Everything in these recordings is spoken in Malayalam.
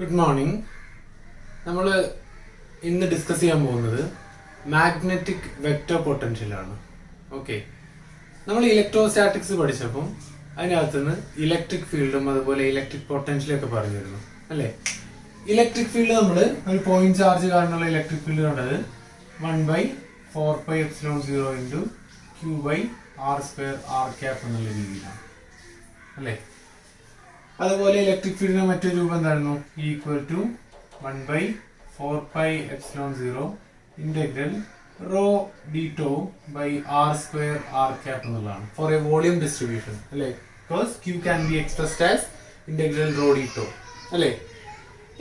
Good morning. നമ്മൾ ഇന്ന് ഡിസ്കസ് ചെയ്യാൻ പോകുന്നത് മാഗ്നറ്റിക് വെക്റ്റർ പൊട്ടൻഷ്യലാണ്. ഓക്കെ, നമ്മൾ ഇലക്ട്രോസ്റ്റാറ്റിക്സ് പഠിച്ചപ്പം അതിനകത്തുനിന്ന് ഇലക്ട്രിക് ഫീൽഡും അതുപോലെ ഇലക്ട്രിക് പൊട്ടൻഷ്യലും ഒക്കെ പറഞ്ഞിരുന്നു അല്ലേ. ഇലക്ട്രിക് ഫീൽഡ് നമ്മൾ ഒരു പോയിന്റ് ചാർജ് കാരണമുള്ള ഇലക്ട്രിക് ഫീൽഡ് കണ്ടത് 1/4πε0 Q/r² എന്നുള്ള രീതിയിലാണ് അല്ലേ. അതുപോലെ ഇലക്ട്രിക് ഫീൽഡിന്റെ മറ്റൊരു രൂപം എന്തായിരുന്നു? Equal to 1/4πε0 integral rho d tau by r²r² എന്നുള്ളതാണ് ഫോർ എ വോളിയം ഡിസ്ട്രിബ്യൂഷൻ അല്ലേ. Because Q can be expressed as integral rho d tau അല്ലേ.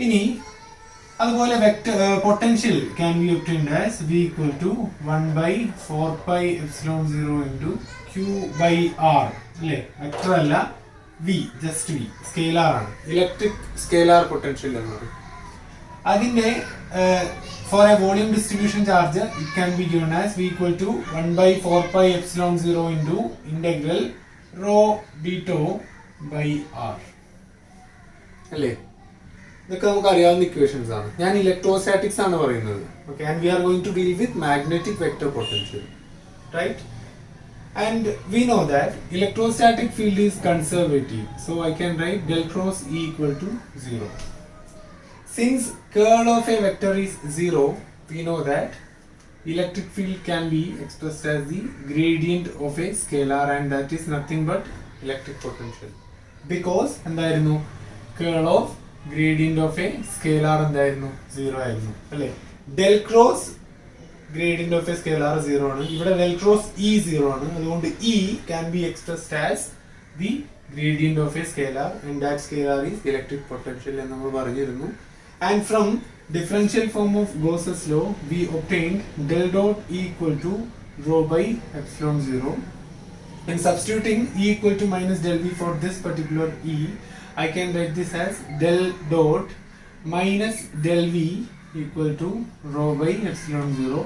ഇനി അതുപോലെ vector potential can be obtained as v equal to 1/4πε0 Q/r അല്ലേ. വെക്ടർ അല്ല, v, ജസ്റ്റ് v, സ്കെയിലാർ ആണ്. ഇലക്ട്രിക് സ്കെയിലാർ പൊട്ടൻഷ്യൽ എന്ന് പറയും. അതിന്റെ for a volume distribution charge it can be given as v equal to 1/4πε0 integral rho d tau by r അല്ലേ. ഇതൊക്കെ നമുക്ക് അറിയാവുന്ന ഇക്വേഷൻസ് ആണ്. ഞാൻ ഇലക്ട്രോസ്റ്റാറ്റിക്സ് ആണ് പറയുന്നത്. Okay, and we are going to deal with magnetic vector potential, right? And we know that electrostatic field is conservative, so I can write del cross E equal to 0. Since curl of a vector is 0, we know that electric field can be expressed as the gradient of a scalar, and that is nothing but electric potential. Because എന്തായിരുന്നു? curl of gradient of a scalar എന്തായിരുന്നു? 0 ആയിരുന്നു അല്ലേ. del cross gradient of a scalar 0 ആണ്. ഇവിടെ del cross E 0 ആണ്. അതുകൊണ്ട് E can be expressed as the gradient of a scalar, and that scalar is electric potential എന്ന് നമ്മൾ പറഞ്ഞിരുന്നു. And from differential form of Gauss's law we obtained del dot E equal to rho by epsilon 0. And substituting E equal to minus del V for this particular E, I can write this as del dot minus del V equal to rho by epsilon 0,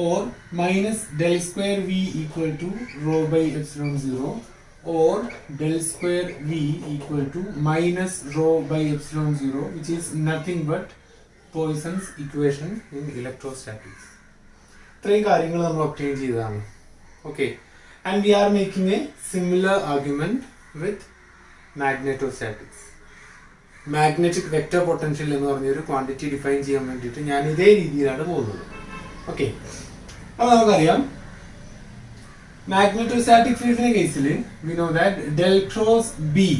or minus del square V equal to rho by epsilon 0, or del square V equal to minus rho by epsilon 0, which is nothing but Poisson's equation in electrostatics. ഇത്രയും കാര്യങ്ങൾ നമ്മൾ ഒബ്റ്റെയിൻ ചെയ്തതാണ്. Okay, and we are making A similar argument with magnetostatics. Magnetic vector potential എന്ന് പറഞ്ഞൊരു ക്വാണ്ടിറ്റി ഡിഫൈൻ ചെയ്യാൻ വേണ്ടിയിട്ട് ഞാൻ ഇതേ രീതിയിലാണ് പോകുന്നത്. ഓക്കെ, അപ്പൊ നമുക്കറിയാം മാഗ്നറ്റോസ്റ്റാറ്റിക് ഫീൽഡിന്റെ കേസിൽ V know that del cross B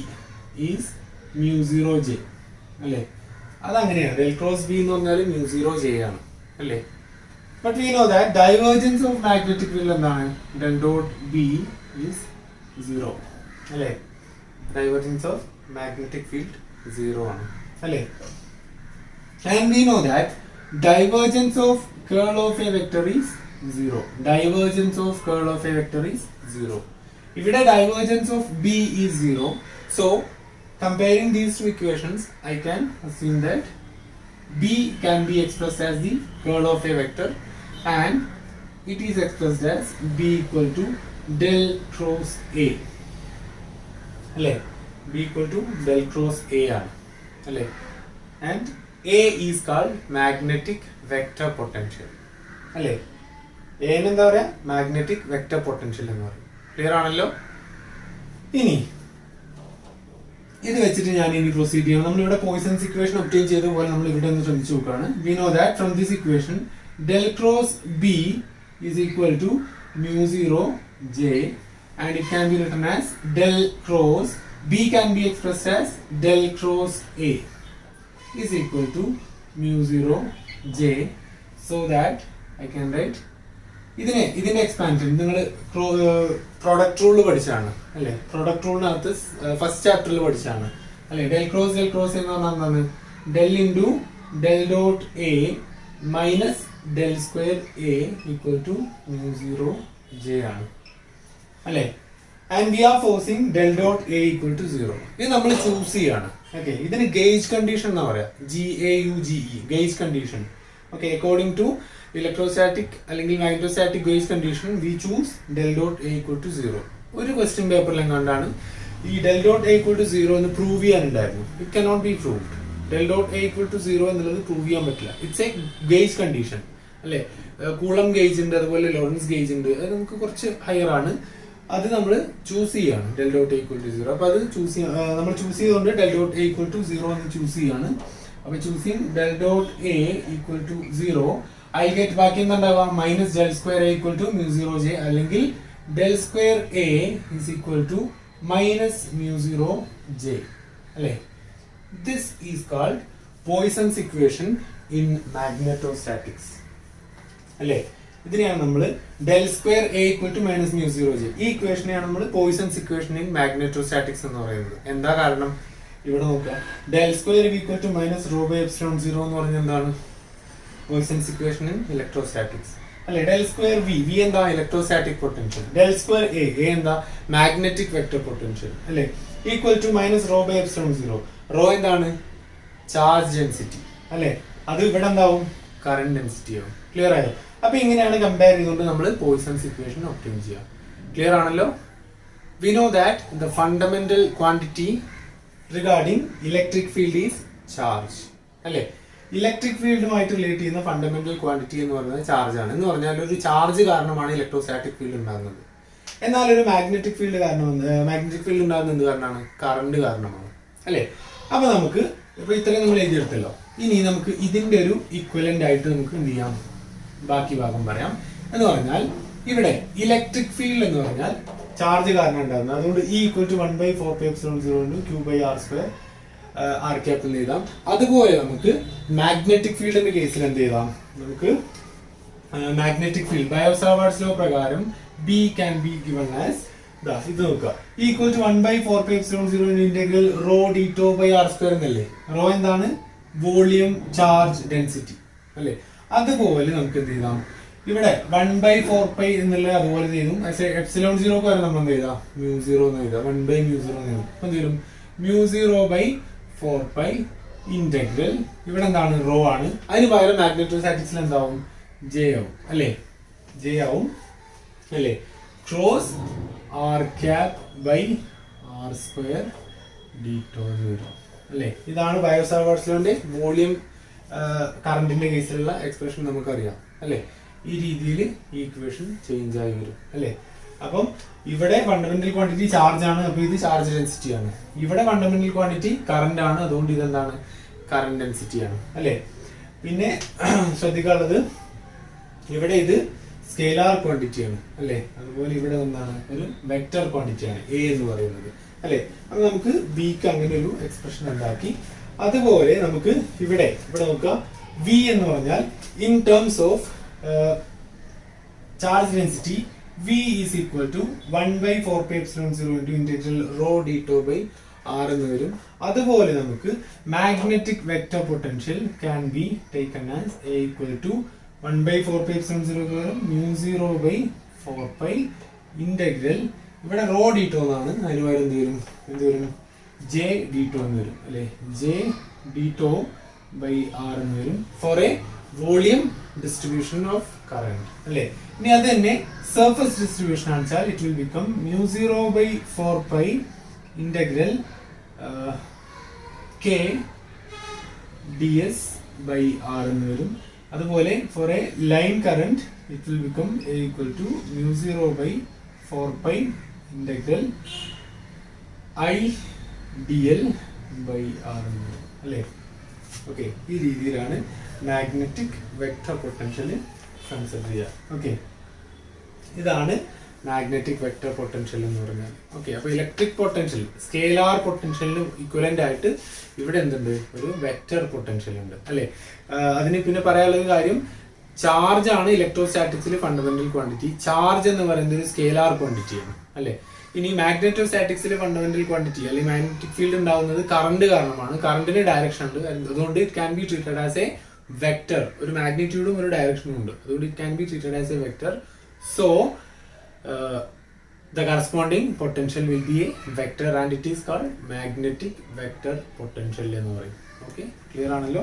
is μ0j അല്ലേ. അതങ്ങനെയാണ്, ഡെൽ ക്രോസ് ബി എന്ന് പറഞ്ഞാൽ μ0j ആണ് അല്ലേ. But we know that divergence of magnetic field എന്താണ്? ഡെൽ ഡോട്ട് ബി ഈസ് 0 അല്ലേ. ഡൈവേർജൻസ് ഓഫ് മാഗ്നറ്റിക് ഫീൽഡ് 0 ആണ് അല്ലേ. And we know that divergence of curl of a vector is 0. Divergence of curl of a vector is 0. ഇവിടെ divergence of B is 0. So comparing these two equations, I can assume that B can be expressed as the curl of a vector, and it is expressed as B equal to del cross A അല്ലേ. B equal to del cross A ആണ് അല്ലേ. And A is called magnetic vector potential അല്ലേ. A എന്താ പറയാ? മാഗ്നറ്റിക് വെക്റ്റർ പൊട്ടൻഷ്യൽ എന്ന് പറയും. ക്ലിയർ ആണല്ലോ. ഇനി ഇത് വെച്ചിട്ട് ഞാൻ ഇനി പ്രൊസീഡ് ചെയ്യണം. നമ്മളിവിടെ പോയിസൺസ് ഇക്വേഷൻ ഒബ്റ്റെയിൻ ചെയ്ത പോലെ നമ്മൾ ഇവിടെ ഒന്ന് ശ്രമിച്ചു നോക്കുകയാണ്. V know that from this equation del cross B is equal to μ0j, and it can be written as del cross B can be expressed as del cross A is equal to μ0j, so that I can write ഇതിന്റെ എക്സ്പാൻഷൻ നിങ്ങൾ പ്രോഡക്റ്റ് റൂൾ പഠിച്ചാണ് അല്ലെ. പ്രോഡക്റ്റ് റൂളിനകത്ത് ഫസ്റ്റ് ചാപ്റ്ററിൽ പഠിച്ചാണ് അല്ലെ. ഡെൽ ക്രോസ് എന്ന് പറഞ്ഞാൽ എന്താണ്? Del into del dot A minus del square A equal to μ0j ആണ് അല്ലെ. And we are forcing del dot A equal to 0. ഇത് നമ്മൾ ചൂസ് ചെയ്യാണ്. ഓക്കെ, ഇതിന് ഗേജ് കണ്ടീഷൻ എന്നാ പറയാ. GAUGE gauge condition. Okay, according to electrostatic അല്ലെങ്കിൽ magnetostatic gauge condition we choose del dot A equal to 0. ഒരു ക്വസ്റ്റ്യൻ പേപ്പറിൽ എങ്ങാണ്ടാണ് ഈ del dot A equal to 0 എന്ന് പ്രൂവ് ചെയ്യാനുണ്ടായിരുന്നു. It cannot be proved del dot A equal to 0 എന്നുള്ളത് പ്രൂവ് ചെയ്യാൻ പറ്റില്ല. ഇറ്റ്സ് എ ഗേജ് കണ്ടീഷൻ അല്ലെ. കൂളം ഗേജ് ഉണ്ട്, അതുപോലെ ലോറൻസ് ഗേജ് ഉണ്ട്. അത് നമുക്ക് കുറച്ച് ഹയർ ആണ്. അത് നമ്മൾ ചൂസ് ചെയ്യാണ് del dot A equal to 0. അപ്പൊ അത് നമ്മൾ ചൂസ് ചെയ്തുകൊണ്ട് del dot A equal to 0 എന്ന് ചൂസ് ചെയ്യാണ്. അപ്പൊ choosing del dot A equal to 0 I get ബാക്കി എന്താണ്ടാവാം minus del square A equal to mu 0 J, അല്ലെങ്കിൽ del square A is equal to minus mu 0 J അല്ലെ. This is called Poisson's equation in magnetostatics അല്ലെ. ഇതിനെയാണ് നമ്മൾ del square A equal to minus mu 0 J, ഈ ഇക്വേഷനെയാണ് നമ്മൾ പോയ്സൺസ് ഇക്വേഷൻ ഇൻ മാഗ്നെറ്റോസ്റ്റാറ്റിക്സ് എന്ന് പറയുന്നത്. എന്താ കാരണം? ഇവിടെ നോക്കുക, del square equal to minus rho by epsilon 0 എന്ന് പറഞ്ഞാൽ എന്താണ്? പോയ്സൺസ് ഇക്വേഷൻ ഇൻ ഇലക്ട്രോസ്റ്റാറ്റിക്സ് അല്ലെ. ഡെൽ സ്ക്വയർ വി എന്താ? Electrostatic potential. Del square A എന്താ? മാഗ്നറ്റിക് വെക്ടർ പൊട്ടൻഷ്യൽ അല്ലെ. Equal to minus rho by epsilon 0. Rho എന്താണ്? ചാർജ് ഡെൻസിറ്റി അല്ലെ. അത് ഇവിടെ എന്താവും? കറന്റ് ഡെൻസിറ്റി ആവും. ക്ലിയർ ആയോ? അപ്പൊ ഇങ്ങനെയാണ് കമ്പയർ ചെയ്തുകൊണ്ട് നമ്മൾ പോയ്സൺസ് ഇക്വേഷൻ ഒബ്റ്റെയിൻ ചെയ്യുക. ക്ലിയർ ആണല്ലോ? V know that the fundamental quantity regarding electric field is charge അല്ലെ. ഇലക്ട്രിക് ഫീൽഡുമായിട്ട് റിലേറ്റ് ചെയ്യുന്ന ഫണ്ടമെന്റൽ ക്വാണ്ടിറ്റി എന്ന് പറയുന്നത് ചാർജ് ആണ്. എന്ന് പറഞ്ഞാൽ ഒരു ചാർജ് കാരണമാണ് ഇലക്ട്രോസ്റ്റാറ്റിക് ഫീൽഡ് ഉണ്ടാകുന്നത്. എന്നാൽ ഒരു മാഗ്നറ്റിക് ഫീൽഡ് ഉണ്ടാകുന്നത് എന്ത് കാരണമാണ്? കറണ്ട് കാരണമാണ് അല്ലെ. അപ്പൊ നമുക്ക് ഇപ്പൊ ഇത്രയും നമ്മൾ എഴുതിയെടുത്തല്ലോ. ഇനി നമുക്ക് ഇതിന്റെ ഒരു ഇക്വലന്റ് ആയിട്ട് നമുക്ക് എന്ത് ചെയ്യാം? ബാക്കി ഭാഗം പറയാം. എന്ന് പറഞ്ഞാൽ ഇവിടെ ഇലക്ട്രിക് ഫീൽഡ് എന്ന് പറഞ്ഞാൽ ചാർജ് കാരണം ഉണ്ടാകുന്നത്. അതുകൊണ്ട് E equal to 1/4πε0 q/r² r cap എന്ന് എഴുതാം. അതുപോലെ നമുക്ക് മാഗ്നറ്റിക് ഫീൽഡിന്റെ കേസിൽ എന്ത് ചെയ്താം? നമുക്ക് മാഗ്നറ്റിക് ഫീൽഡ് ബയോ-സാവാർട്ട്സ് ലോ പ്രകാരം B can be given as ഇത് നോക്കുക, equal to 1/4πε0 integral rho d2 by r² എന്നല്ലേ. റോ എന്താണ്? വോളിയം ചാർജ് ഡെൻസിറ്റി അല്ലെ. അതുപോലെ നമുക്ക് എന്ത് ചെയ്താം? ഇവിടെ 1/4π എന്നുള്ള അതുപോലെ ചെയ്തും എപ്സിലോൺ 0 വരെ നമ്മൾ എന്ത് ചെയ്താം? മ്യൂ 0 എന്ന് എഴുതാം. 1/μ0 എന്ന് എഴുതും. അപ്പൊ എന്ത് ചെയ്യും? മ്യൂ 0/4π ഇന്റഗ്രൽ ഇവിടെ എന്താണ്? റോ ആണ്. അതിന് പകരം മാഗ്നെറ്റോസ്റ്റാറ്റിക്സിൽ എന്താവും? ജെ ആവും അല്ലെ. ജെ ആവും അല്ലെ. Cross R cap by r² d2 അല്ലെ. ഇതാണ് ബയോ-സാവാർട്ട്സ് ലോന്റെ വോളിയം കറണ്ടിന്റെ കേസിലുള്ള എക്സ്പ്രഷൻ നമുക്കറിയാം അല്ലെ. ഈ രീതിയിൽ ഈ ഇക്വേഷൻ ചേഞ്ച് ആയി വരും അല്ലെ. അപ്പം ഇവിടെ ഫണ്ടമെന്റൽ ക്വാണ്ടിറ്റി ചാർജ് ആണ്, അപ്പൊ ഇത് ചാർജ് ഡെൻസിറ്റി ആണ്. ഇവിടെ ഫണ്ടമെന്റൽ ക്വാണ്ടിറ്റി കറന്റ് ആണ്, അതുകൊണ്ട് ഇതെന്താണ്? കറന്റ് ഡെൻസിറ്റി ആണ് അല്ലെ. പിന്നെ ശ്രദ്ധിക്കാനുള്ളത്, ഇവിടെ ഇത് സ്കേലാർ ക്വാണ്ടിറ്റി ആണ് അല്ലെ. അതുപോലെ ഇവിടെ എന്താണ്? ഒരു വെക്ടർ ക്വാണ്ടിറ്റി ആണ് എ എന്ന് പറയുന്നത് അല്ലെ. അപ്പൊ നമുക്ക് ബിക്ക് അങ്ങനെ ഒരു എക്സ്പ്രഷൻ ഉണ്ടാക്കി. അതുപോലെ നമുക്ക് ഇവിടെ നോക്കുക, വി എന്ന് പറഞ്ഞാൽ in terms of charge density V is equal to 1/4πε0 integral rho d2 by r എന്ന് വരും. അതുപോലെ നമുക്ക് magnetic vector potential can be taken as A equal to 1/4πε0 mu 0/4π integral ഇവിടെ റോ d2 എന്നാണ്. അതിന് പകരം എന്ത് വരും? J d2 എന്ന് വരും അല്ലെ. J d2 ബൈ r എന്ന് വരും for a volume distribution of current അല്ലെ. ഇനി അത് തന്നെ സർഫസ് ഡിസ്ട്രിബ്യൂഷൻ ആണെച്ചാൽ it will become mu 0/4π integral k ds by r എന്ന് വരും. അതുപോലെ for a line current it will become A equal to mu 0/4π integral I dl by r എന്ന് വരും അല്ലെ. ഓക്കെ, ഈ രീതിയിലാണ് മാഗ്നറ്റിക് വെക്ടർ പൊട്ടൻഷ്യൽ കൺസിഡർ ചെയ്യുക. ഓക്കെ, ഇതാണ് മാഗ്നറ്റിക് വെക്ടർ പൊട്ടൻഷ്യൽ എന്ന് പറഞ്ഞാൽ. ഓക്കെ, അപ്പൊ ഇലക്ട്രിക് പൊട്ടൻഷ്യൽ സ്കേലാർ പൊട്ടൻഷ്യലിന് ഇക്വലന്റ് ആയിട്ട് ഇവിടെ എന്തുണ്ട്? ഒരു വെക്ടർ പൊട്ടൻഷ്യൽ ഉണ്ട് അല്ലെ. അതിന് പിന്നെ പറയാനുള്ള കാര്യം, ചാർജ് ആണ് ഇലക്ട്രോസ്റ്റാറ്റിക്സിൽ ഫണ്ടമെന്റൽ ക്വാണ്ടിറ്റി. ചാർജ് എന്ന് പറയുന്നത് ഒരു സ്കേലാർ ക്വാണ്ടിറ്റിയാണ് അല്ലെ. ഇനി മാഗ്നറ്റോസ്റ്റാറ്റിക്സിൽ ഫണ്ടമെന്റൽ ക്വാണ്ടിറ്റി അല്ലെങ്കിൽ മാഗ്നറ്റിക് ഫീൽഡ് ഉണ്ടാവുന്നത് കറണ്ട് കാരണമാണ്. കറണ്ടിന് ഡയറക്ഷൻ ഉണ്ട്, അതുകൊണ്ട് it can be treated as A vector. ഒരു മാഗ്നിറ്റ്യൂഡും ഒരു ഡയറക്ഷനും ഉണ്ട്, അതുകൊണ്ട് it can be treated as A vector. So the corresponding potential will be a vector and it is called magnetic vector potential എന്ന് പറയും. ഓക്കെ, ക്ലിയർ ആണല്ലോ.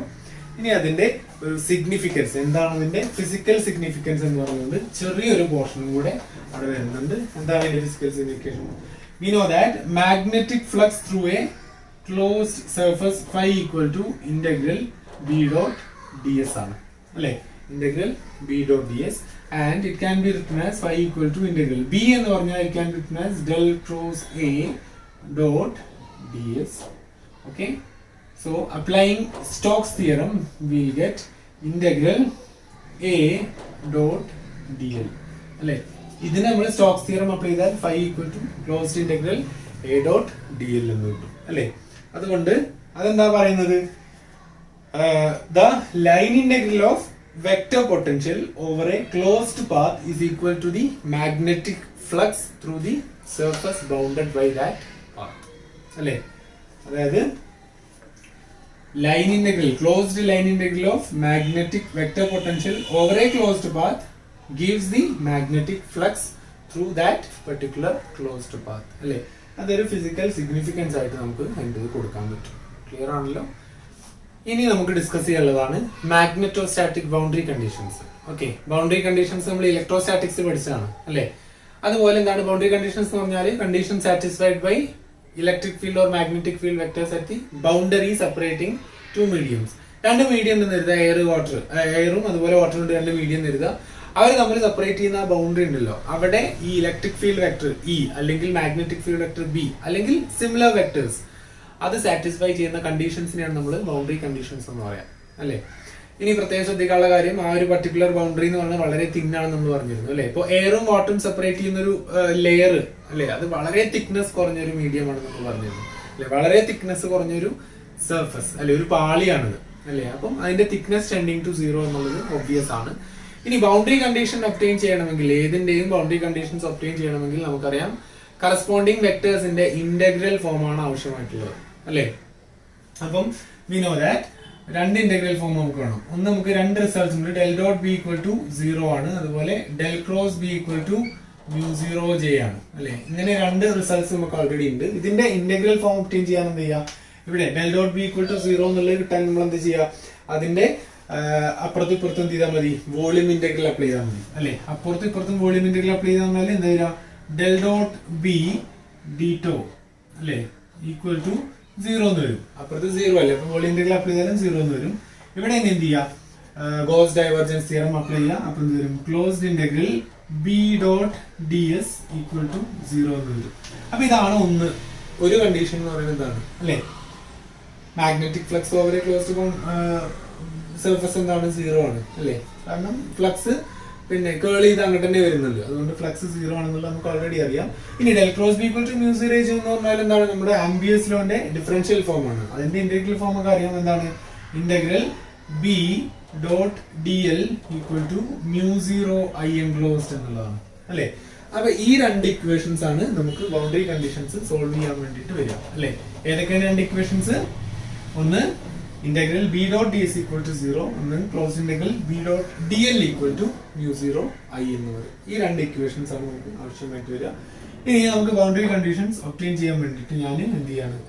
ഇനി അതിന്റെ ഒരു സിഗ്നിഫിക്കൻസ് എന്താണ്? അതിന്റെ ഫിസിക്കൽ സിഗ്നിഫിക്കൻസ് എന്ന് പറയുന്നത് ചെറിയൊരു പോർഷനും കൂടെ അവിടെ വരുന്നുണ്ട്. എന്താണ് അതിന്റെ physical significance? We know that magnetic flux through a closed surface phi equal to integral b dot ds ആണ് അല്ലേ integral b dot ds and it can be written as phi equal to integral b എന്ന് പറഞ്ഞാൽ it can be written as del cross a dot ds. Okay, so applying Stokes theorem we will get integral a dot dl അല്ലേ ഇതിനെ നമ്മൾ സ്റ്റോക്സ് തിയറം അപ്ലൈ ചെയ്താൽ phi equal to closed integral a dot dl എന്ന് കിട്ടും അല്ലേ അതുകൊണ്ട് അതെന്താ പറയുന്നത് the line integral of vector potential over a closed path is equal to the magnetic flux through the surface bounded by that path അല്ലേ അതായത് line integral closed line integral of magnetic vector potential over a closed path gives the magnetic flux through that particular closed path അല്ലേ അതൊരു ഫിസിക്കൽ സിഗ്നിഫിക്കൻസ് ആയിട്ട് നമുക്ക് അതിൻ്റെ കൊടുക്കാൻ പറ്റും ക്ലിയർ ആണല്ലോ ഇനി നമുക്ക് ഡിസ്കസ് ചെയ്യാനുള്ളതാണ് magnetostatic boundary conditions okay boundary conditions നമ്മൾ ഇലക്ട്രോസ്റ്റാറ്റിക്സ് പഠിച്ചതാണ് അല്ലേ അതുപോലെ എന്താണ് ബൗണ്ടറി കണ്ടീഷൻസ് എന്ന് പറഞ്ഞാൽ condition satisfied by electric field or magnetic field vectors at the boundary separating two mediums രണ്ട് മീഡിയം എന്ന് കരുതുക എയറും അതുപോലെ വാട്ടറും രണ്ട് മീഡിയം എന്ന് കരുതുക അവർ തമ്മിൽ സെപ്പറേറ്റ് ചെയ്യുന്ന ആ ബൗണ്ടറി ഉണ്ടല്ലോ അവിടെ ഈ ഇലക്ട്രിക് ഫീൽഡ് വെക്ടർ ഇ അല്ലെങ്കിൽ മാഗ്നറ്റിക് ഫീൽഡ് വെക്ടർ ബി അല്ലെങ്കിൽ സിമിലർ വെക്ടേഴ്സ് അത് സാറ്റിസ്ഫൈ ചെയ്യുന്ന കണ്ടീഷൻസിനെയാണ് നമ്മൾ ബൗണ്ടറി കണ്ടീഷൻസ് എന്ന് പറയാം അല്ലേ ഇനി പ്രത്യേകം ശ്രദ്ധിക്കാനുള്ള കാര്യം ആ ഒരു പർട്ടിക്കുലർ ബൗണ്ടറി എന്ന് പറഞ്ഞാൽ വളരെ തിന്നാണെന്ന് നമ്മൾ പറഞ്ഞിരുന്നു അല്ലേ ഇപ്പോൾ എയറും വാട്ടറും സെപ്പറേറ്റ് ചെയ്യുന്ന ഒരു ലെയർ അല്ലേ അത് വളരെ തിക്നെസ് കുറഞ്ഞൊരു മീഡിയം ആണെന്ന് നമ്മൾ പറഞ്ഞിരുന്നു അല്ലെ വളരെ തിക്നെസ് കുറഞ്ഞൊരു സർഫസ് അല്ലെ ഒരു പാളിയാണിത് അല്ലേ അപ്പം അതിന്റെ തിക്നെസ് ടെൻഡിങ് ടു 0 എന്നുള്ളത് ഒബ്വിയസ് ആണ് ഇനി ബൗണ്ടറി കണ്ടീഷൻ ഒബ്റ്റെയിൻ ചെയ്യണമെങ്കിൽ ഏതിന്റെയും ബൗണ്ടറി കണ്ടീഷൻസ് ഒബ്റ്റെയിൻ ചെയ്യണമെങ്കിൽ നമുക്കറിയാം കറസ്പോണ്ടിങ് വെക്ടേഴ്സിന്റെ ഇന്റഗ്രൽ ഫോം ആണ് ആവശ്യമായിട്ടുള്ളത് അല്ലേ അപ്പം വി നോ ദാറ്റ് രണ്ട് ഇന്റഗ്രൽ ഫോം നമുക്ക് വേണം ഒന്ന് നമുക്ക് രണ്ട് റിസൾട്ട്സ് ഉണ്ട് del dot B equal to 0 ആണ് അതുപോലെ del cross B equal to μ0j ആണ് അല്ലേ ഇങ്ങനെ രണ്ട് റിസൾട്ട്സ് നമുക്ക് ഓൾറെഡി ഉണ്ട് ഇതിന്റെ ഇന്റഗ്രൽ ഫോം ഒബ്റ്റെയിൻ ചെയ്യാൻ എന്ത് ചെയ്യാം ഇവിടെ del dot B equal to 0 എന്നുള്ളത് കിട്ടാൻ നമ്മൾ എന്ത് ചെയ്യുക അതിന്റെ അപ്പുറത്തും ഇപ്പുറത്തും എന്ത് ചെയ്താൽ മതി വോളിയം ഇന്റഗ്രൽ അപ്ലൈ ചെയ്താൽ മതി അല്ലെ അപ്പുറത്തും ഇപ്പുറത്തും വോളിയം ഇന്റഗ്രൽ അപ്ലൈ ചെയ്താൽ എന്താ വരിക ഡെൽ ഡോട്ട് ബി ഡിറ്റോ അല്ലെ ഈക്വൽ ടു 0 എന്ന് വരും അപ്പുറത്ത് 0 അല്ലേ അപ്പൊ വോളിയം ഇന്റഗ്രൽ അപ്ലൈ ചെയ്താലും 0 എന്ന് വരും ഇവിടെ എന്ത് ചെയ്യുക ഗോസ് ഡൈവർജൻസ് തിയറം അപ്ലൈ ചെയ്യുക അപ്പൊ എന്ത് വരും closed integral B dot D S equal to 0 എന്ന് വരും അപ്പൊ ഇതാണ് ഒരു കണ്ടീഷൻ എന്ന് പറയുന്നത് എന്താണ് അല്ലെ magnetic flux over closed surface എന്താണ് 0 ആണ് അല്ലേ കാരണം ഫ്ലക്സ് പിന്നെ കേൾ ചെയ്ത് അങ്ങോട്ട് തന്നെ വരുന്നുണ്ട് അതുകൊണ്ട് ഫ്ലക്സ് 0 ആണെന്നുള്ളത് നമുക്ക് ഓൾറെഡി അറിയാം ഇനി del cross B equal to μ0j എന്ന് പറഞ്ഞാൽ എന്താണ് നമ്മുടെ ആംബിയസ് ലോന്റെ ഡിഫറൻഷ്യൽ ഫോം ആണ് അതിന്റെ ഇന്റഗ്രൽ ഫോം ഒക്കെ അറിയാം എന്താണ് integral B dot D l equal to μ0 I enclosed എന്നുള്ളതാണ് അല്ലേ അപ്പൊ ഈ രണ്ട് ഇക്വേഷൻസ് ആണ് നമുക്ക് ബൗണ്ടറി കണ്ടീഷൻസ് സോൾവ് ചെയ്യാൻ വേണ്ടിയിട്ട് വരിക അല്ലേ ഏതൊക്കെയാണ് രണ്ട് ഇക്വേഷൻസ് ഒന്ന് integral b dot ds equal to 0 and then closed integral b dot dl equal to μ0 I എന്ന് പറയും ഈ രണ്ട് ഇക്വേഷൻസ് ആണ് നമുക്ക് ആവശ്യമായിട്ട് വരിക ഇനി നമുക്ക് ബൗണ്ടറി കണ്ടീഷൻസ് ഒബ്റ്റെയിൻ ചെയ്യാൻ വേണ്ടിയിട്ട് ഞാൻ എന്ത് ചെയ്യാണ്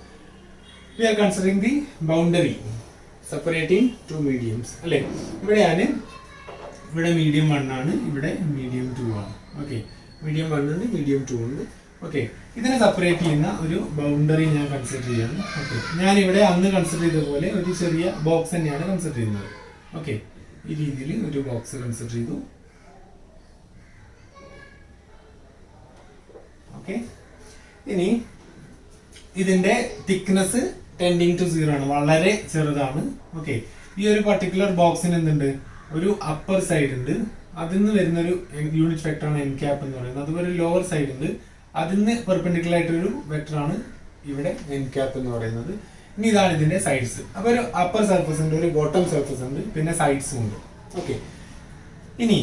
we are considering the boundary separating two mediums അല്ലേ ഇവിടെ മീഡിയം 1 ആണ് ഇവിടെ മീഡിയം 2 ആണ് ഓക്കെ മീഡിയം 1 ഉണ്ട് മീഡിയം 2 ഉണ്ട് ഓക്കെ ഇതിനെ സെപ്പറേറ്റ് ചെയ്യുന്ന ഒരു ബൗണ്ടറി ഞാൻ കൺസിഡർ ചെയ്യാണ് ഓക്കെ ഞാൻ ഇവിടെ അന്ന് കൺസിഡർ ചെയ്ത പോലെ ഒരു ചെറിയ ബോക്സ് തന്നെയാണ് കൺസിഡർ ചെയ്യുന്നത് ഓക്കെ ഈ രീതിയിൽ ഒരു ബോക്സ് കൺസിഡർ ചെയ്തു ഓക്കെ ഇനി ഇതിന്റെ തിക്നെസ് ടെൻഡിങ് ടു 0 ആണ് വളരെ ചെറുതാണ് ഓക്കെ ഈ ഒരു പർട്ടിക്കുലർ ബോക്സിന് എന്തുണ്ട് ഒരു അപ്പർ സൈഡ് ഉണ്ട് അതിൽ നിന്ന് വരുന്ന ഒരു യൂണിറ്റ് വെക്ടർ ആണ് എൻ ക്യാപ്പ് എന്ന് പറയുന്നത് അതുപോലെ ലോവർ സൈഡ് ഉണ്ട് അതിന് പെർപെൻഡിക്കുലർ ആയിട്ടൊരു വെക്ടർ ആണ് ഇവിടെ എൻ ക്യാപ്പ് എന്ന് പറയുന്നത് ഇനി ഇതാണ് ഇതിന്റെ സൈഡ്സ് അപ്പൊ ഒരു അപ്പർ സർഫസ് ഉണ്ട് ഒരു ബോട്ടം സർഫസ് ഉണ്ട് പിന്നെ സൈഡ്സും ഉണ്ട് ഓക്കെ ഇനി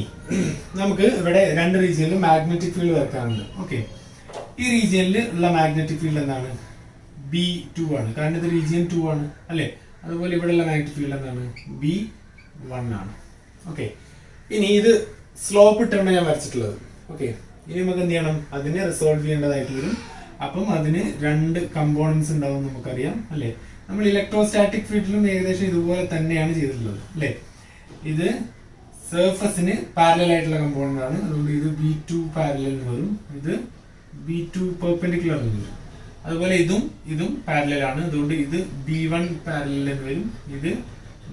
നമുക്ക് ഇവിടെ രണ്ട് റീജിയനിലും മാഗ്നറ്റിക് ഫീൽഡ് വരക്കാറുണ്ട് ഓക്കെ ഈ റീജിയനിൽ ഉള്ള മാഗ്നറ്റിക് ഫീൽഡ് എന്താണ് B2 ആണ് കാരണം ഇത് റീജിയൻ 2 ആണ് അല്ലെ അതുപോലെ ഇവിടെ ഉള്ള മാഗ്നറ്റിക് ഫീൽഡ് എന്താണ് B1 ആണ് ഓക്കെ ഇനി ഇത് സ്ലോപ്പ് ഇട്ടാണ് ഞാൻ വരച്ചിട്ടുള്ളത് ഓക്കെ ഇനി നമുക്ക് എന്ത് ചെയ്യണം അതിനെ റിസോൾവ് ചെയ്യേണ്ടതായിട്ട് വരും അപ്പം അതിന് രണ്ട് കമ്പോണൻസ് ഉണ്ടാവും നമുക്കറിയാം അല്ലെ നമ്മൾ ഇലക്ട്രോസ്റ്റാറ്റിക് ഫീൽഡിലും ഏകദേശം ഇതുപോലെ തന്നെയാണ് ചെയ്തിട്ടുള്ളത് അല്ലെ ഇത് സർഫസിന് പാരലൽ ആയിട്ടുള്ള കമ്പോണന്റ് ആണ് അതുകൊണ്ട് ഇത് B2 പാരലൽ വരും ഇത് B2 പെർപെൻഡിക്കുലർ വരും അതുപോലെ ഇതും ഇതും പാരലൽ ആണ്. അതുകൊണ്ട് ഇത് B1 പാരലൽ എന്ന് വരും, ഇത്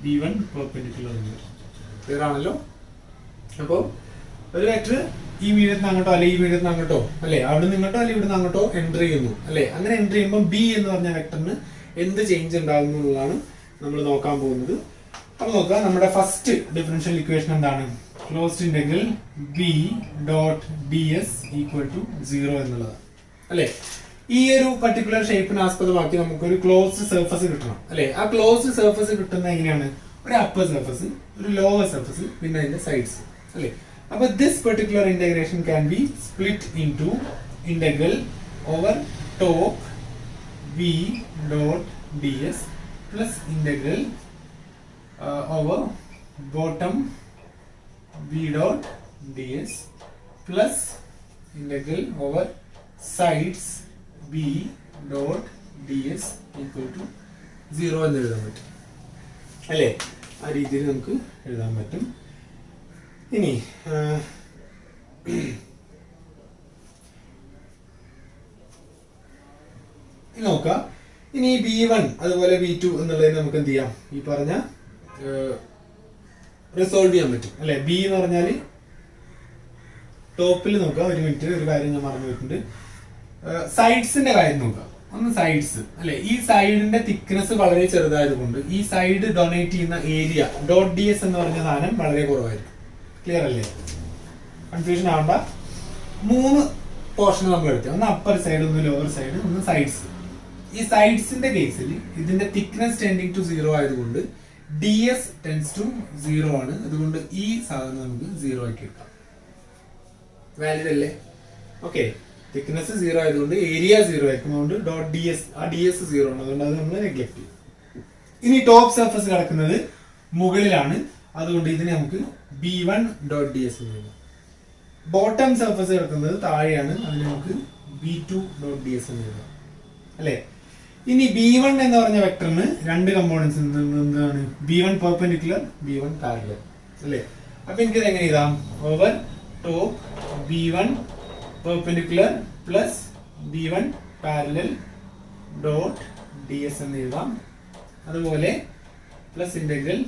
B1 പെർപെൻഡിക്കുലർ എന്ന് വരും. ക്ലിയർ ആണല്ലോ? അപ്പോൾ ഒരു വെക്ടർ ഈ മീഡിയത്തിന് അങ്ങോട്ടോ അല്ലെ ഈ മീഡിയത്തിന് അങ്ങോട്ടോ അല്ലെ അവിടെ നിന്ന് ഇങ്ങോട്ടോ അല്ലെ ഇവിടെ നിന്ന് അങ്ങോട്ടോ എൻട്രി ചെയ്യുന്നു അല്ലെ. അങ്ങനെ എൻട്രി ചെയ്യുമ്പോൾ ബി എന്ന് പറഞ്ഞ വെക്ടറിന് എന്ത് ചേഞ്ച് ഉണ്ടാകുന്നു എന്നുള്ളതാണ് നമ്മൾ നോക്കാൻ പോകുന്നത്. അപ്പൊ നോക്കുക, നമ്മുടെ ഫസ്റ്റ് ഡിഫറൻഷ്യൽ ഇക്വേഷൻ എന്താണ്? Closed integral B dot D S equal to 0 എന്നുള്ളതാണ് അല്ലെ. ഈ ഒരു പർട്ടിക്കുലർ ഷേപ്പിനെ ആസ്പദമാക്കി നമുക്കൊരു ക്ലോസ്ഡ് സർഫസ് കിട്ടണം അല്ലെ. ആ ക്ലോസ്ഡ് സർഫസ് കിട്ടുന്നത് എങ്ങനെയാണ്? ഒരു അപ്പർ സർഫസ്, ഒരു ലോവർ സർഫസ്, പിന്നെ അതിന്റെ സൈഡ്സ് അല്ലെ. അപ്പൊ this particular integration can be split into integral over top B dot D S plus integral over bottom b dot ds plus integral over sides b dot ds equal to 0 എന്ന് എഴുതാൻ പറ്റും അല്ലേ. ആ രീതിയിൽ നമുക്ക് എഴുതാൻ പറ്റും. ഇനി നോക്കാം. ഇനി B1 അതുപോലെ B2 എന്നുള്ളതിന് നമുക്ക് എന്ത് ചെയ്യാം? ഈ പറഞ്ഞ റിസോൾവ് ചെയ്യാൻ പറ്റും അല്ലെ. ബി എന്ന് പറഞ്ഞാല് ടോപ്പിൽ നോക്കുക. ഒരു മിനിറ്റ്, ഒരു കാര്യം ഞാൻ മറന്നു വെച്ചിട്ടുണ്ട്. സൈഡ്സിന്റെ കാര്യം നോക്കുക. ഒന്ന് സൈഡ്സ് അല്ലെ. ഈ സൈഡിന്റെ തിക്നെസ് വളരെ ചെറുതായതുകൊണ്ട് ഈ സൈഡ് ഡൊണേറ്റ് ചെയ്യുന്ന ഏരിയ ഡോട്ട് ഡി എസ് എന്ന് പറഞ്ഞ സാധനം വളരെ കുറവായിരിക്കും. ക്ലിയർ അല്ലേ? കൺഫ്യൂഷൻ ആവണ്ട. 3 പോർഷൻ നമ്മൾ എടുത്തു. ഒന്ന് അപ്പർ സൈഡ്, ഒന്ന് ലോവർ സൈഡ്, ഒന്ന് സൈഡ്സ്. ഈ സൈഡ്സിന്റെ കേസിൽ ഇതിന്റെ തിക്നെസ് ടെൻഡിങ് ടു 0 ആയതുകൊണ്ട് ds ടെൻസ് ടു 0 ആണ്. അതുകൊണ്ട് ഈ സാധനം നമുക്ക് 0 ആക്കി എടുക്കാം. വാലിഡ് അല്ലേ? ഓക്കെ. തിക്നെസ് 0 ആയതുകൊണ്ട് ഏരിയ 0 ആയിരിക്കും. അതുകൊണ്ട് ഡോട്ട് ഡി എസ്, ആ ഡി എസ് 0 ആണ്. അതുകൊണ്ട് അത് നമ്മൾ നെഗ്ലക്ട് ചെയ്യും. ഇനി ടോപ്പ് സർഫസ് കിടക്കുന്നത് മുകളിലാണ്. അതുകൊണ്ട് ഇതിനെ നമുക്ക് B1 ഡോട്ട് ഡി എസ് എന്ന് എഴുതാം. ബോട്ടം സർഫസ് കിടക്കുന്നത് താഴെയാണ്. അതിന് നമുക്ക് B2 ഡോട്ട് ഡി എസ് എന്ന് എഴുതാം അല്ലെ. ഇനി B1 എന്ന് പറഞ്ഞ വെക്ടറിന് 2 കമ്പോണൻസ് എന്താണ്? B1 പെർപെൻഡിക്കുലർ, B1 പാരലൽ അല്ലേ. അപ്പൊ എനിക്കിത് എങ്ങനെ എഴുതാം? Over top B1 perpendicular plus B1 parallel dot D S എന്ന് എഴുതാം. അതുപോലെ പ്ലസ് ഇന്റഗ്രൽ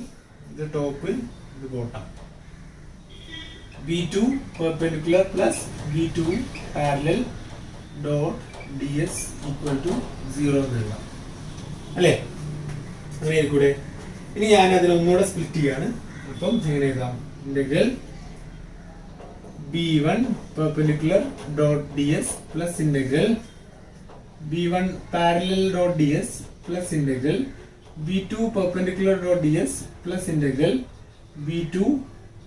ഇത് ടോപ്പ്, ഇത് bottom. B2 perpendicular plus B2 parallel dot D S equal to 0 എന്ന് എഴുതാം അല്ലേ. അങ്ങനെ കൂടെ. ഇനി ഞാൻ അതിൽ ഒന്നുകൂടെ സ്പ്ലിറ്റ് ചെയ്യാണ്. അപ്പം എങ്ങനെ എഴുതാം? Integral B1 perpendicular dot D S plus integral B1 parallel dot D S plus integral B2 perpendicular dot D S plus integral B2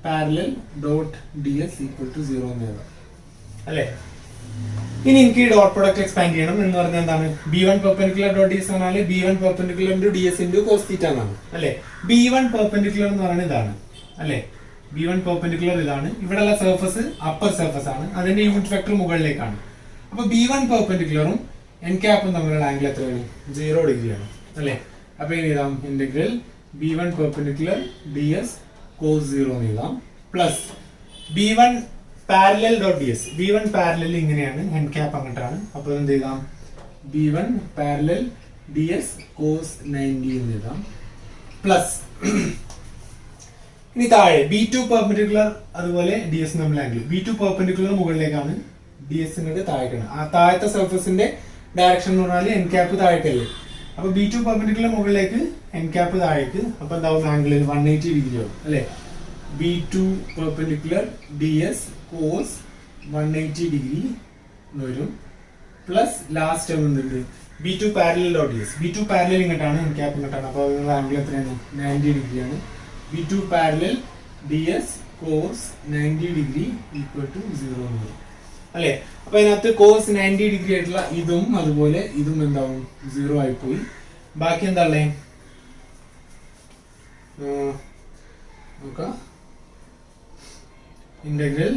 parallel dot D S equal to 0 എന്ന് എഴുതാം അല്ലേ. ഇനി എനിക്ക് ഈ ഡോട്ട് പ്രൊഡക്റ്റ് എക്സ്പാൻഡ് ചെയ്യണം എന്ന് പറഞ്ഞാൽ എന്താണ്? B1 perpendicular dot D S പറഞ്ഞാൽ B1 perpendicular into D S into cos theta എന്നാണ് അല്ലെ. B1 പെർപെൻഡിക്കുലർ എന്ന് പറയുന്നത് ഇതാണ് അല്ലെ. B1 പെർപെൻഡിക്കുലർ ഇതാണ്. ഇവിടെയുള്ള സർഫസ് അപ്പർ സർഫസ് ആണ്. അതിന്റെ യൂണിറ്റ് വെക്ടർ മുകളിലേക്കാണ്. അപ്പൊ B1 പെർപെൻഡിക്കുലറും എൻ ക്യാപ്പും തമ്മിലുള്ള ആംഗിൾ എത്രയാണ്? 0 ഡിഗ്രിയാണ് അല്ലെ. അപ്പൊ ഇനി എഴുതാം integral B1 perpendicular D S cos 0 എന്ന് എഴുതാം plus B1 parallel dot D S. B1 parallel ഇങ്ങനെയാണ്, എൻ ക്യാപ്പ് അങ്ങോട്ടാണ്. അപ്പൊ എന്ത് ചെയ്താം? B1 parallel D S cos 90 എന്ന് എഴുതാം പ്ലസ് ഇനി താഴെ B2 പെർപെൻഡിക്കുലർ അതുപോലെ ഡി എസ് നമ്മൾ ആംഗിൾ. B2 പെർപെൻഡിക്കുലർ മുകളിലേക്കാണ്, ഡി എസ് ഇങ്ങോട്ട് താഴേക്കാണ്. ആ താഴത്തെ സർഫസിന്റെ ഡയറക്ഷൻ എന്ന് പറഞ്ഞാൽ എൻ ക്യാപ്പ് താഴേക്കല്ലേ. അപ്പൊ B2 പെർപെൻഡിക്കുലർ മുകളിലേക്ക്, എൻ ക്യാപ്പ് താഴേക്ക്. അപ്പൊ എന്താവും? ആംഗിൾ 180 ഡിഗ്രി ആവും അല്ലെ. B2 perpendicular D S cos 180 degree വരും പ്ലസ് ലാസ്റ്റ് എന്തുണ്ട്? B2 parallel dot D S. B2 parallel ഇങ്ങോട്ടാണ്, എൻ ക്യാപ്പ് ഇങ്ങോട്ടാണ്. അപ്പൊ ആംഗിൾ എത്രയാണ്? 90 ഡിഗ്രിയാണ്. B2 parallel D S cos 90 degree equal to 0 എന്ന് വരും അല്ലെ. അപ്പൊ അതിനകത്ത് കോസ് 90 ഡിഗ്രി ആയിട്ടുള്ള ഇതും അതുപോലെ ഇതും എന്താവും? 0 ആയിപ്പോയി. ബാക്കി എന്താ ഉള്ളേ? നോക്കാം. Integral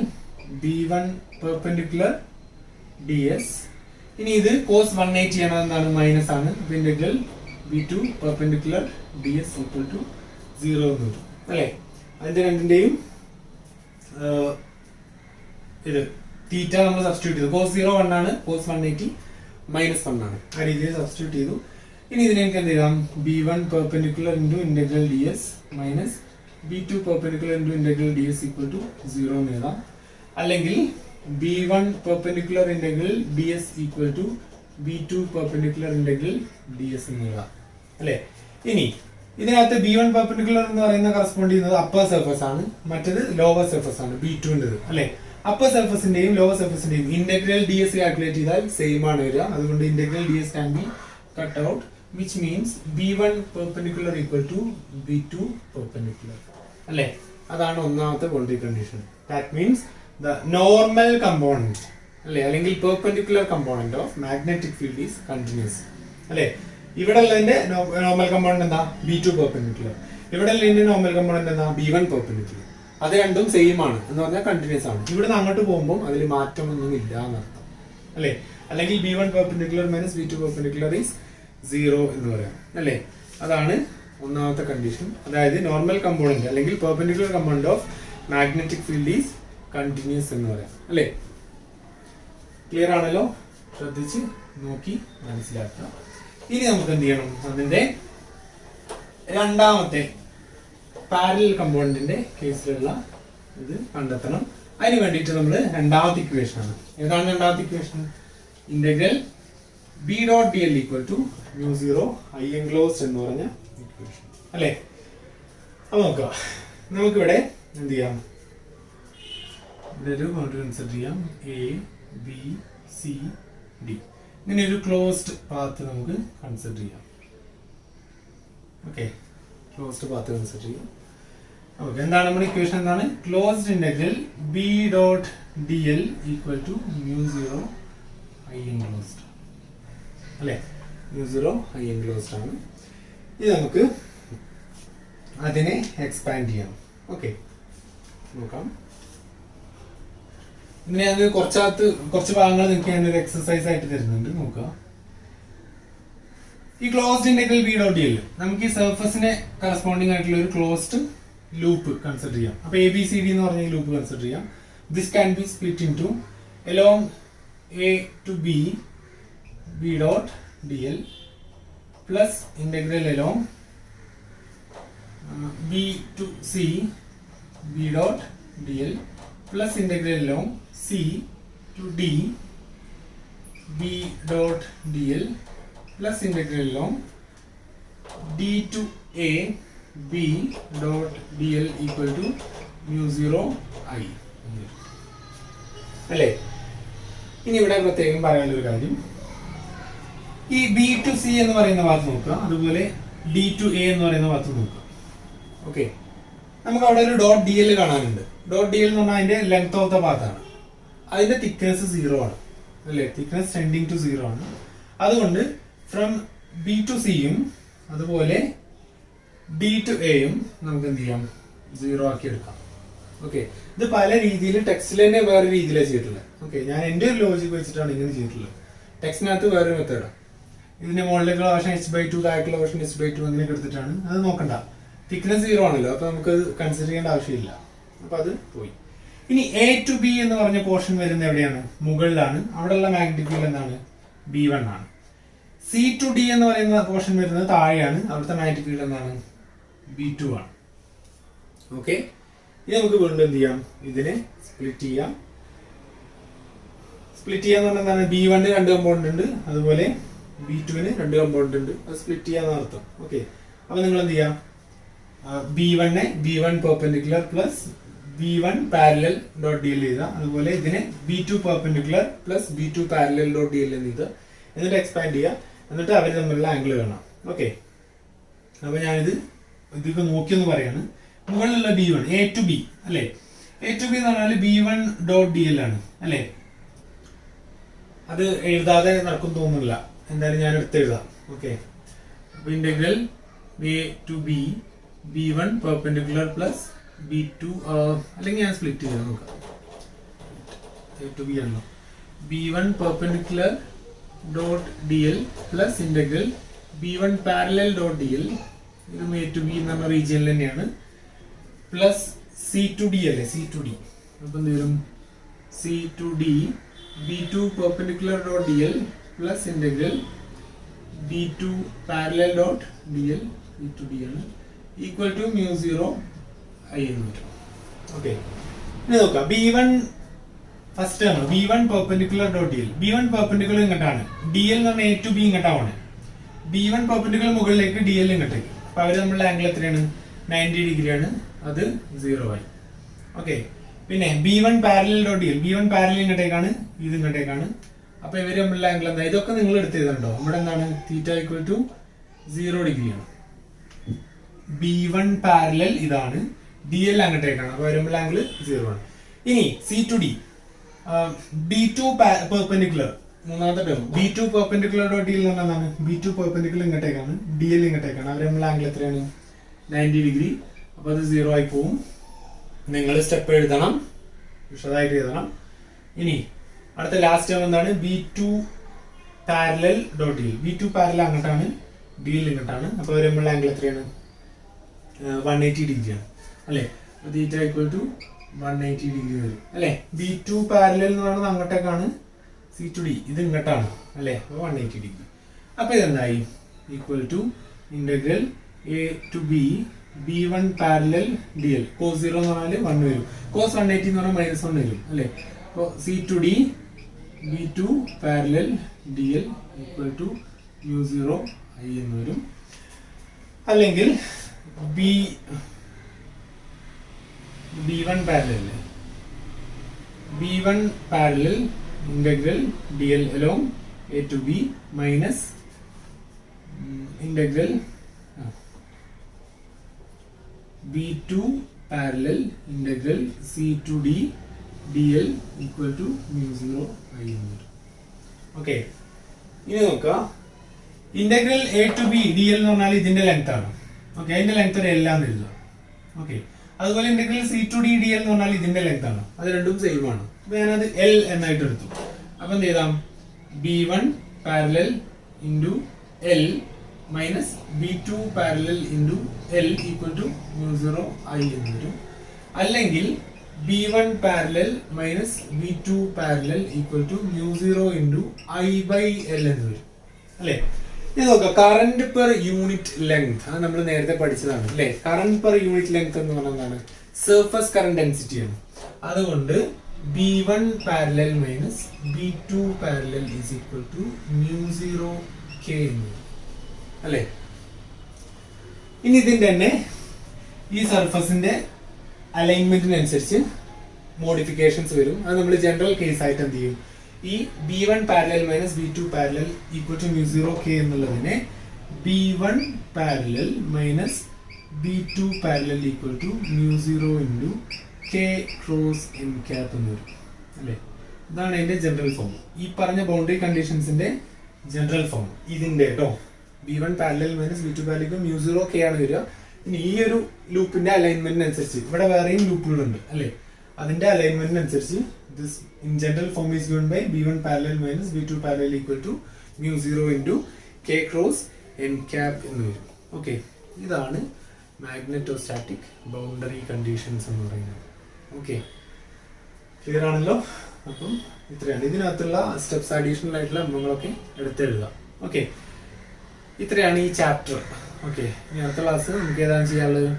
B1 perpendicular D S. ഇനി ഇത് കോസ് 180 ചെയ്യണത് എന്താണ്? മൈനസ് ആണ്. Integral B2 perpendicular D S equal to 0 എന്ന് വരും അല്ലെ. അതിന്റെ രണ്ടിന്റെയും ഇത് തീറ്റ നമ്മൾ സബ്സ്റ്റിറ്റ്യൂട്ട് ചെയ്തു. കോസ് 0 1 ആണ്, കോസ് 180 -1 ആണ്. ആ രീതിയിൽ സബ്സ്റ്റിറ്റ്യൂട്ട് ചെയ്തു. ഇനി ഇതിനെ എനിക്ക് എന്ത് ചെയ്യാം? b1 perpendicular into integral D S minus b2 perpendicular into integral D S equal to 0 എന്ന് എഴുതാം. അല്ലെങ്കിൽ b1 perpendicular integral D S equal to b2 perpendicular integral D S എന്ന് എഴുതാം അല്ലെ. ഇനി ഇതിനകത്ത് b1 പെർപെൻഡിക്കുലർ എന്ന് പറയുന്ന കറസ്പോണ്ട് ചെയ്യുന്നത് അപ്പർ സർഫസ് ആണ്, മറ്റത് ലോവർ സർഫസ് ആണ് b2ൻ്റെത് അല്ലെ. അപ്പർ സർഫസിന്റെയും ലോവർ സർഫസിന്റെയും ഇന്റഗ്രൽ ഡി എസ് കാൽക്കുലേറ്റ് ചെയ്താൽ സെയിം ആണ് വരിക. അതുകൊണ്ട് integral D s can be cut out, which means b1 perpendicular equal to b2 perpendicular അല്ലെ. അതാണ് ഒന്നാമത്തെ boundary condition. That means the normal component അല്ലെ അല്ലെങ്കിൽ perpendicular component of magnetic field is continuous അല്ലെ. ഇവിടെ ഉള്ളതിന്റെ നോർമൽ കമ്പോണന്റ് എന്താ? b2 perpendicular. ഇവിടെ ഉള്ളതിന്റെ നോർമൽ കമ്പോണന്റ് എന്താ? b1 perpendicular. അത് രണ്ടും സെയിം ആണ് എന്ന് പറഞ്ഞാൽ കണ്ടിന്യൂസ് ആണ്. ഇവിടുന്ന് അങ്ങോട്ട് പോകുമ്പോൾ അതിൽ മാറ്റമൊന്നും ഇല്ല എന്നർത്ഥം അല്ലെ. അല്ലെങ്കിൽ b1 perpendicular minus b2 perpendicular is 0 എന്ന് പറയാം അല്ലെ. അതാണ് ഒന്നാമത്തെ കണ്ടീഷൻ. അതായത് നോർമൽ കമ്പോണന്റ് അല്ലെങ്കിൽ perpendicular component of magnetic field is continuous എന്ന് പറയാം അല്ലെ. ക്ലിയർ ആണല്ലോ? ശ്രദ്ധിച്ച് നോക്കി മനസ്സിലാക്കാം. ഇനി നമുക്ക് എന്ത് ചെയ്യണം? അതിന്റെ രണ്ടാമത്തെ പാരലൽ കമ്പോണന്റിന്റെ കേസിലുള്ള ഇത് കണ്ടെത്തണം. അതിന് വേണ്ടിയിട്ട് നമ്മൾ രണ്ടാമത്തെ ഇക്വേഷൻ ആണ്. ഏതാണ് രണ്ടാമത്തെ equation? Integral b dot dl equal to mu 0 I enclosed എന്ന് പറഞ്ഞ ഇക്വേഷൻ അല്ലേ. അപ്പൊ നോക്കുക, നമുക്കിവിടെ എന്ത് ചെയ്യാം? ഇവിടെ ഒരു ബൗണ്ടറി കൺസിഡർ ചെയ്യാം. a b c d ഇങ്ങനെ ഒരു ക്ലോസ്ഡ് പാത്ത് നമുക്ക് കൺസിഡർ ചെയ്യാം. ഓക്കെ, ക്ലോസ്ഡ് പാത്ത് കൺസിഡർ ചെയ്യാം. ഓക്കെ, എന്താണ് നമ്മുടെ ഇക്വേഷൻ? എന്താണ്? Closed integral b dot dl equal to mu 0 I enclosed അല്ലെ. mu0 I enclosed ആണ്. ഇത് നമുക്ക് അതിനെ എക്സ്പാൻഡ് ചെയ്യാം. ഓക്കെ, നോക്കാം. ഇതിനെ അത് കുറച്ച് ഭാഗങ്ങൾ നിങ്ങൾക്ക് ഞാനൊരു എക്സസൈസ് ആയിട്ട് തരുന്നുണ്ട്. നോക്കുക, ഈ closed integral B dot D L നമുക്ക് ഈ സർഫസിനെ കറസ്പോണ്ടിങ് ആയിട്ടുള്ള ഒരു ക്ലോസ്ഡ് ലൂപ്പ് കൺസിഡർ ചെയ്യാം. അപ്പൊ എ ബി സി ഡി എന്ന് പറഞ്ഞ ലൂപ്പ് കൺസിഡർ ചെയ്യാം. This can be split into along a to b b dot dl plus integral along b to c b dot dl plus integral along c to d b dot dl plus integral along d to a b dot dl equal to mu 0 I അല്ലേ. ഇനി ഇവിടെ പ്രത്യേകം പറയാനുള്ള ഒരു കാര്യം, ഈ ബി ടു സി എന്ന് പറയുന്ന ഭാഗത്ത് നോക്കുക, അതുപോലെ ഡി ടു എ എന്ന് പറയുന്ന ഭാഗത്ത് നോക്കുക. ഓക്കെ, നമുക്ക് അവിടെ ഒരു ഡോട്ട് ഡി എൽ കാണാനുണ്ട്. ഡോട്ട് ഡി എൽ എന്ന് പറഞ്ഞാൽ അതിന്റെ ലെങ്ത് ഓഫ് ദ പാത്താണ്. അതിന്റെ തിക്നെസ് 0 ആണ് അല്ലേ. തിക്നെസ് ടെൻഡിങ് ടു 0 ആണ്. അതുകൊണ്ട് ഫ്രം ബി ടു സിയും അതുപോലെ ഡി ടു എയും നമുക്ക് എന്ത് ചെയ്യാം? 0 ആക്കി എടുക്കാം. ഓക്കെ, ഇത് പല രീതിയിൽ ടെക്സ്റ്റിൽ തന്നെ വേറെ രീതിയിലാണ് ചെയ്തിട്ടുള്ളത്. ഓക്കെ, ഞാൻ എൻ്റെ ഒരു ലോജിക് വെച്ചിട്ടാണ് ഇങ്ങനെ ചെയ്തിട്ടുള്ളത്. ടെക്സ്റ്റിനകത്ത് വേറൊരു മെത്തേഡാണ്. ഇതിന്റെ മുകളിലേക്കുള്ള വേർഷൻ h/2, താഴേക്കുള്ള വേർഷൻ h/2 അങ്ങനെയൊക്കെ എടുത്തിട്ടാണ്. അത് നോക്കണ്ട, തിക്നെസ് 0 ആണല്ലോ, അപ്പൊ നമുക്ക് കൺസിഡർ ചെയ്യേണ്ട ആവശ്യമില്ല. അപ്പൊ അത് പോയി. ഇനി എ ടു ബി എന്ന് പറഞ്ഞ പോർഷൻ വരുന്നത് എവിടെയാണ്? മുകളിലാണ്. അവിടെയുള്ള മാഗ്നറ്റിക് ഫീൽഡ് എന്താണ്? b1 ആണ്. സി ടു ഡി എന്ന് പറയുന്ന പോർഷൻ വരുന്നത് താഴെയാണ്. അവിടുത്തെ മാഗ്നറ്റിക് ഫീൽഡ് എന്താണ്? b2 ആണ്. ഓക്കെ, ഇനി നമുക്ക് വീണ്ടും എന്ത് ചെയ്യാം? ഇതിനെ സ്പ്ലിറ്റ് ചെയ്യാം. സ്പ്ലിറ്റ് ചെയ്യാന്ന് പറഞ്ഞാൽ എന്താണ്? b1 2 കമ്പോണന്റ് ഉണ്ട്, അതുപോലെ b2 2 കമ്പോണന്റ് ഉണ്ട്. അത് സ്പ്ലിറ്റ് ചെയ്യാന്ന് അർത്ഥം. ഓക്കെ, അപ്പൊ നിങ്ങൾ എന്ത് ചെയ്യാം? b1 perpendicular plus b1 parallel dot D L ചെയ്ത, അതുപോലെ ഇതിനെ b2 perpendicular plus b2 parallel dot D L ചെയ്ത് എന്നിട്ട് എക്സ്പാൻഡ് ചെയ്യുക. എന്നിട്ട് അവർ തമ്മിലുള്ള ആംഗിൾ കാണാം. ഓക്കെ, അപ്പൊ ഞാനിത് ഇതൊക്കെ നോക്കിയെന്ന് പറയാണ്. മുകളിലുള്ള b1 എ ടു ബി അല്ലെ. എ ടു ബി എന്ന് പറഞ്ഞാൽ b1 ഡോട്ട് ഡി എൽ ആണ് അല്ലെ. അത് എഴുതാതെ നടക്കും തോന്നുന്നില്ല, എന്തായാലും ഞാൻ എടുത്ത് എഴുതാം. ഓക്കെ, അപ്പൊ integral A to B b1 perpendicular plus b2 അല്ലെങ്കിൽ ഞാൻ സ്പ്ലിറ്റ് ചെയ്ത് നോക്കാം. എ ടു ബി ആണല്ലോ. b1 perpendicular dot D L plus integral b1 parallel dot D L, ഇതും എ ടു ബി എന്ന് പറഞ്ഞ റീജിയനിൽ തന്നെയാണ്, പ്ലസ് സി ടു ഡി അല്ലേ. സി ടു ഡി, അപ്പൊ എന്ത് വരും? C to D b2 perpendicular dot D L plus integral B2 parallel dot dl B2 d ആണ് ഈക്വൽ ടു mu0 I എന്ന് വരും. ഓക്കെ, ഇനി നോക്കാം B1 ഫസ്റ്റ് ആണ് B1 perpendicular dot dl. B1 perpendicular ഇങ്ങോട്ടാണ്, dl എന്ന് പറഞ്ഞാൽ A to B ഇങ്ങോട്ടാണ്. B1 പെർപെൻഡിക്കുലർ മുകളിലേക്ക് dl ഇങ്ങോട്ടേക്ക്. അപ്പൊ അവര് നമ്മളുടെ ആംഗിൾ എത്രയാണ്? 90 ഡിഗ്രി ആണ്, അത് 0 ആയി. ഓക്കെ, പിന്നെ B1 parallel dot dl. B1 parallel ഇങ്ങോട്ടേക്കാണ്, ഇത് ഇങ്ങോട്ടേക്കാണ്. അപ്പൊ ഇവര് നമ്മളുടെ ആംഗിൾ എന്താ? ഇതൊക്കെ നിങ്ങൾ എടുത്ത് ചെയ്തിട്ടുണ്ടോ? നമ്മുടെ എന്താണ്? തീറ്റ ഈക്വൽ ടു 0 ഡിഗ്രി ആണ്. B1 പാരലൽ ഇതാണ്, dl അങ്ങോട്ടേക്കാണ്. അപ്പൊ നമ്മളുടെ ആംഗിൾ 0 ആണ്. ഇനി C to D, B2 perpendicular, മൂന്നാമത്തെ term B2 perpendicular dot dl എന്ന് പറഞ്ഞാൽ എന്താണ്? B2 perpendicular ഇങ്ങോട്ടേക്കാണ്, dl ഇങ്ങോട്ടേക്കാണ്. അവർ നമ്മളുടെ ആംഗിൾ എത്രയാണ്? 90 ഡിഗ്രി. അപ്പൊ അത് 0 ആയി പോവും. നിങ്ങൾ സ്റ്റെപ്പ് എഴുതണം, വിശദമായിട്ട് എഴുതണം. ഇനി അടുത്ത ലാസ്റ്റ് ടേം എന്താണ്? B2 parallel dot dl. B2 parallel അങ്ങോട്ടാണ്, dl ഇങ്ങോട്ടാണ്. അപ്പൊ അവർ നമ്മളുടെ ആംഗിൾ എത്രയാണ്? 180 ഡിഗ്രി ആണ് അല്ലെ? തീറ്റ ഈക്വൽ ടു 180 ഡിഗ്രി വരും അല്ലെ? B2 പാരലൽ എന്ന് പറയുന്നത് അങ്ങോട്ടേക്കാണ്, C to D ഇത് ഇങ്ങോട്ടാണ് അല്ലെ? 180 ഡിഗ്രി. അപ്പൊ ഇതെന്തായി? Equal to integral A to B B1 parallel dl. cos 0 എന്ന് പറഞ്ഞാൽ 1 വരും, cos 180 എന്ന് പറഞ്ഞാൽ -1 വരും അല്ലെ? അപ്പൊ C to D B2 parallel dl equal to mu0 I എന്ന് വരും. അല്ലെങ്കിൽ B1 parallel B1 parallel integral dl along A to B minus integral B2 parallel integral C to D dl equal to mu0 I എന്ന് വരും. ഓക്കെ, ഇനി നോക്കാം. Integral A to B dl എന്ന് പറഞ്ഞാൽ ഇതിന്റെ ലെങ്ത് ആണ്. ഓക്കെ, അതിന്റെ ലെങ്ത് ഒരു L ആണെന്ന് എഴുതാം. ഓക്കെ, അതുപോലെ integral C to D dl എന്ന് പറഞ്ഞാൽ ഇതിന്റെ ലെങ്ത് ആണ്. അത് രണ്ടും സെയിം ആണ്. അപ്പൊ ഞാനത് L എന്നായിട്ട് എടുത്തു. അപ്പൊ എന്ത് ചെയ്താം? B1 parallel into L minus B2 parallel into L equal to mu0 I എന്ന് വരും. അല്ലെങ്കിൽ B1 parallel minus B2 parallel equal to mu0 into I by L എന്ന് വരും അല്ലെ? ഇത് നോക്കാം, കറന്റ് പെർ യൂണിറ്റ് ലെങ്ത്, അത് നമ്മൾ നേരത്തെ പഠിച്ചതാണ് അല്ലെ? കറന്റ് പെർ യൂണിറ്റ് ലെങ്ത് എന്ന് പറഞ്ഞാൽ എന്താണ്? സർഫസ് കറന്റ് ഡെൻസിറ്റി ആണ്. അതുകൊണ്ട് B1 parallel minus B2 parallel is equal to mu0 K എന്ന് അല്ലെ? ഇനി ഇതിന്റെ തന്നെ ഈ സർഫസിന്റെ അലൈൻമെന്റിനനുസരിച്ച് മോഡിഫിക്കേഷൻസ് വരും. അത് നമ്മൾ ജനറൽ കേസ് ആയിട്ട് എന്ത് ചെയ്യും? ഈ B1 parallel minus B2 parallel equal to mu0 K എന്നുള്ളതിനെ B1 parallel minus B2 parallel equal to mu0 into K cross n cap എന്ന് വരും അല്ലെ? ഇതാണ് അതിന്റെ ജനറൽ ഫോം. ഈ പറഞ്ഞ ബൗണ്ടറി കണ്ടീഷൻസിന്റെ ജനറൽ ഫോം ഇതിന്റെ കേട്ടോ. B1 parallel minus B2 parallel mu0 K ആണ് വരിക. ഇനി ഈ ഒരു ലൂപ്പിന്റെ അലൈൻമെന്റിനനുസരിച്ച് ഇവിടെ വേറെയും ലൂപ്പുകളുണ്ട് അല്ലെ? അതിന്റെ അലൈൻമെന്റിനനുസരിച്ച് this in general form is given by B1 parallel minus B2 parallel equal to mu0 into K cross n cap എന്ന് വരും. ഓക്കെ, ഇതാണ് മാഗ്നെറ്റോസ്റ്റാറ്റിക് ബൗണ്ടറി കണ്ടീഷൻസ് എന്ന് പറയുന്നത്. ഓക്കെ, ക്ലിയർ ആണല്ലോ? അപ്പം ഇത്രയാണ് ഇതിനകത്തുള്ള സ്റ്റെപ്സ്, അഡീഷണൽ ആയിട്ടുള്ള അംഗങ്ങളൊക്കെ എടുത്തെഴുതാം. ഓക്കെ, ഇത്രയാണ് ഈ ചാപ്റ്റർ. ഓക്കെ, ഇനി അടുത്ത ക്ലാസ് നമുക്ക് ഏതാണ് ചെയ്യാനുള്ളത്?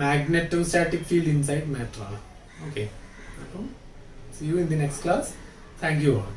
മാഗ്നെറ്റോസ്റ്റാറ്റിക് ഫീൽഡ് ഇൻസൈഡ് മാറ്റർ ആണ്. ഓക്കെ, അപ്പം see you in the next class. Thank you all.